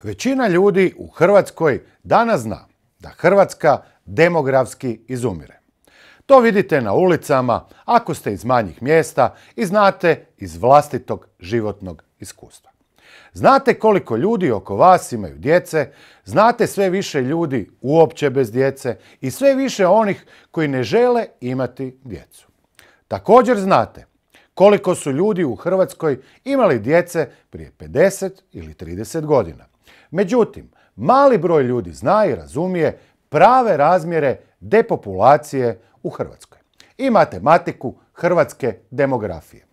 Većina ljudi u Hrvatskoj danas zna da Hrvatska demografski izumire. To vidite na ulicama ako ste iz manjih mjesta i znate iz vlastitog životnog iskustva. Znate koliko ljudi oko vas imaju djece, znate sve više ljudi uopće bez djece i sve više onih koji ne žele imati djecu. Također znate koliko su ljudi u Hrvatskoj imali djece prije 50 ili 30 godina. Međutim, mali broj ljudi zna i razumije prave razmjere depopulacije u Hrvatskoj i matematiku hrvatske demografije.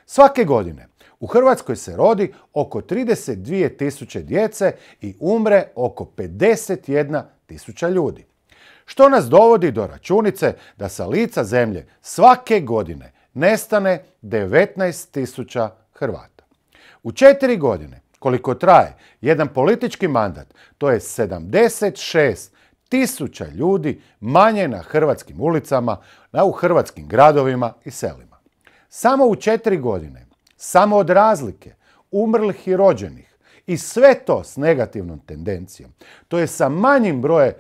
Svake godine u Hrvatskoj se rodi oko 32.000 djece i umre oko 51.000 ljudi. Što nas dovodi do računice da sa lica zemlje svake godine nestane 19.000 Hrvata. U 4 godine, koliko traje jedan politički mandat, to je 76.000 ljudi manje na hrvatskim ulicama, u hrvatskim gradovima i selima. Samo u 4 godine, samo od razlike umrlih i rođenih i sve to s negativnom tendencijom, to je sa manjim brojem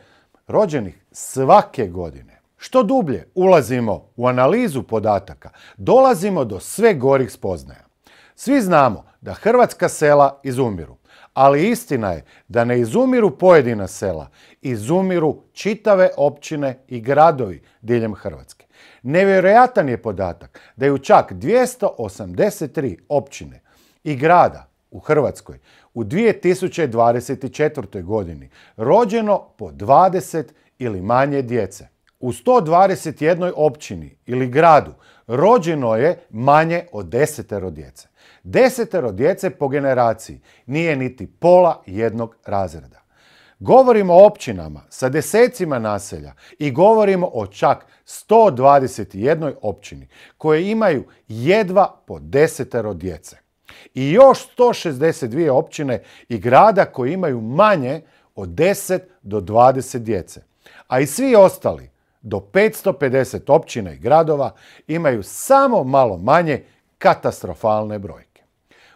rođenih svake godine. Što dublje ulazimo u analizu podataka, dolazimo do sve gorih spoznaja. Svi znamo da hrvatska sela izumiru, ali istina je da ne izumiru pojedina sela, izumiru čitave općine i gradovi diljem Hrvatske. Nevjerojatan je podatak da je u čak 283 općine i grada u Hrvatskoj u 2024. godini rođeno po 20 ili manje djece. U 121 općini ili gradu rođeno je manje od 10 djece. 10 djece po generaciji nije niti pola jednog razreda. Govorimo o općinama sa desecima naselja i govorimo o čak 121 općini koje imaju jedva po 10 djece. I još 162 općine i grada koji imaju manje od 10 do 20 djece. A i svi ostali do 550 općina i gradova imaju samo malo manje katastrofalne brojke.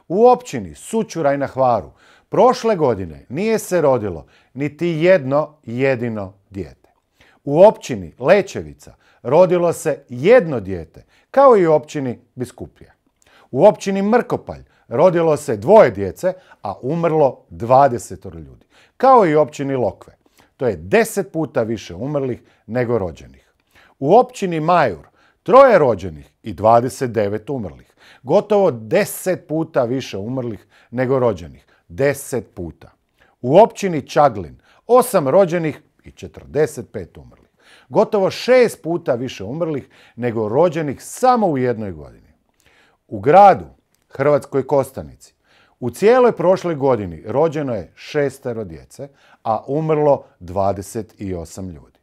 U općini Sućuraj na Hvaru prošle godine nije se rodilo niti jedno jedino dijete. U općini Lećevica rodilo se jedno dijete, kao i u općini Biskupija. U općini Mrkopalj rodilo se 2 djece, a umrlo 20 ljudi, kao i u općini Lokve. To je 10 puta više umrlih nego rođenih. U općini Majur 3 rođenih i 29 umrlih. Gotovo 10 puta više umrlih nego rođenih. 10 puta. U općini Čaglin 8 rođenih i 45 umrlih. Gotovo 6 puta više umrlih nego rođenih samo u jednoj godini. U gradu Hrvatskoj Kostajnici u cijeloj prošloj godini rođeno je 6 djece, a umrlo 28 ljudi.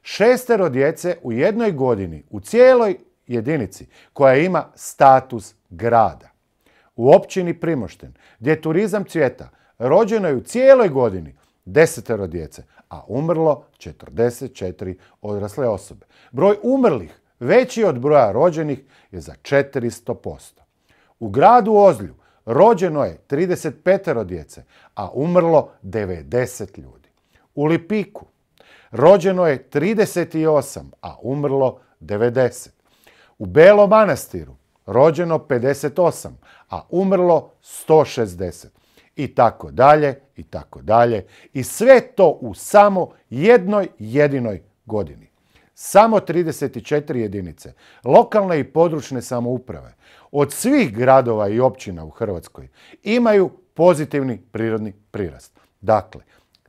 6 djece u jednoj godini u cijeloj jedinici koja ima status grada. U općini Primošten, gdje turizam cvjeta, rođeno je u cijeloj godini 10 djece, a umrlo 44 odrasle osobe. Broj umrlih veći od broja rođenih je za 400%. U gradu Ozlju rođeno je 35 djece, a umrlo 90 ljudi. U Lipiku rođeno je 38, a umrlo 90. U Belom Manastiru rođeno 58, a umrlo 160. I tako dalje, i tako dalje. I sve to u samo jednoj jedinoj godini. Samo 34 jedinice lokalne i područne samouprave od svih gradova i općina u Hrvatskoj imaju pozitivni prirodni prirast. Dakle,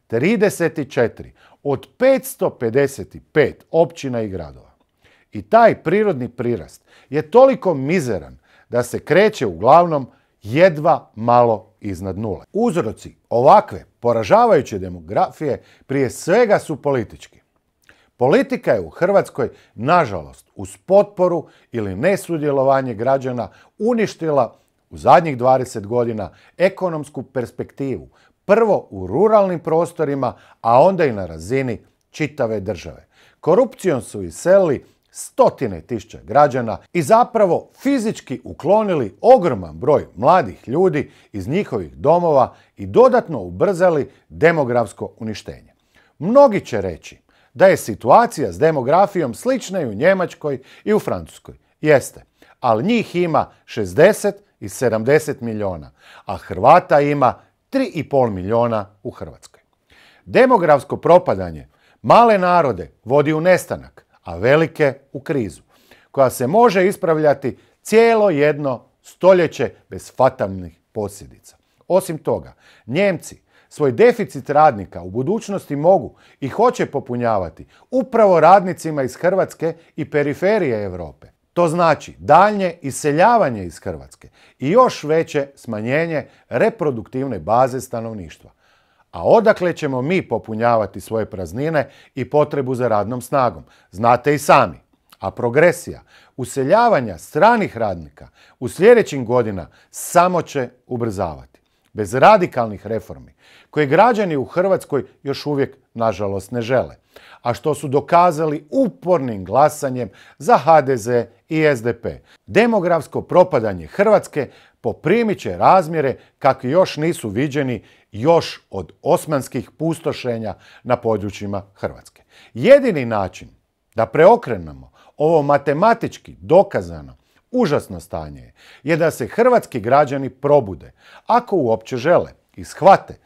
34 od 555 općina i gradova. I taj prirodni prirast je toliko mizeran da se kreće uglavnom jedva malo iznad nule. Uzroci ovakve poražavajuće demografije prije svega su politički. Politika je u Hrvatskoj, nažalost, uz potporu ili nesudjelovanje građana uništila u zadnjih 20 godina ekonomsku perspektivu. Prvo u ruralnim prostorima, a onda i na razini čitave države. Korupcijom su iselili stotine tisuća građana i zapravo fizički uklonili ogroman broj mladih ljudi iz njihovih domova i dodatno ubrzali demografsko uništenje. Mnogi će reći da je situacija s demografijom slična i u Njemačkoj i u Francuskoj. Jeste, ali njih ima 60 i 70 milijuna, a Hrvata ima 3,5 milijuna u Hrvatskoj. Demografsko propadanje male narode vodi u nestanak, a velike u krizu, koja se može ispravljati cijelo jedno stoljeće bez fatalnih posljedica. Osim toga, Njemci svoj deficit radnika u budućnosti mogu i hoće popunjavati upravo radnicima iz Hrvatske i periferije Europe. To znači daljnje iseljavanje iz Hrvatske i još veće smanjenje reproduktivne baze stanovništva. A odakle ćemo mi popunjavati svoje praznine i potrebu za radnom snagom? Znate i sami. A progresija useljavanja stranih radnika u sljedećim godinama samo će ubrzavati. Bez radikalnih reformi, koje građani u Hrvatskoj još uvijek, nažalost, ne žele, a što su dokazali upornim glasanjem za HDZ i SDP. Demografsko propadanje Hrvatske poprimit će razmjere kakvi još nisu viđeni još od osmanskih pustošenja na područjima Hrvatske. Jedini način da preokrenemo ovo matematički dokazano užasno stanje je da se hrvatski građani probude, ako uopće žele, i shvate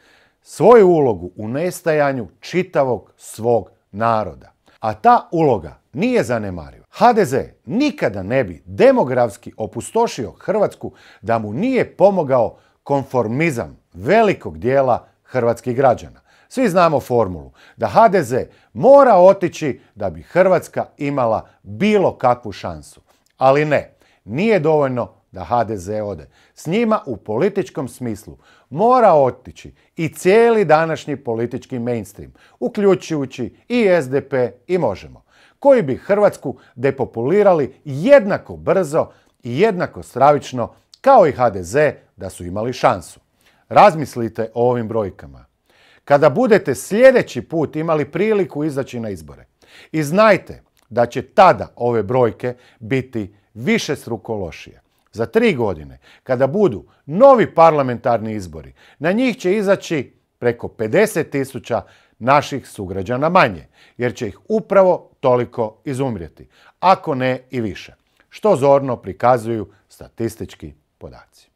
svoju ulogu u nestajanju čitavog svog naroda. A ta uloga nije zanemariva. HDZ nikada ne bi demografski opustošio Hrvatsku da mu nije pomogao konformizam velikog dijela hrvatskih građana. Svi znamo formulu da HDZ mora otići da bi Hrvatska imala bilo kakvu šansu. Ali ne, nije dovoljno da HDZ ode. S njima u političkom smislu mora otići i cijeli današnji politički mainstream, uključujući i SDP i Možemo, koji bi Hrvatsku depopulirali jednako brzo i jednako stravično kao i HDZ da su imali šansu. Razmislite o ovim brojkama kada budete sljedeći put imali priliku izaći na izbore. I znajte da će tada ove brojke biti višestruko lošije. Za 3 godine, kada budu novi parlamentarni izbori, na njih će izaći preko 50.000 naših sugrađana manje, jer će ih upravo toliko izumrijeti, ako ne i više, što zorno prikazuju statistički podaci.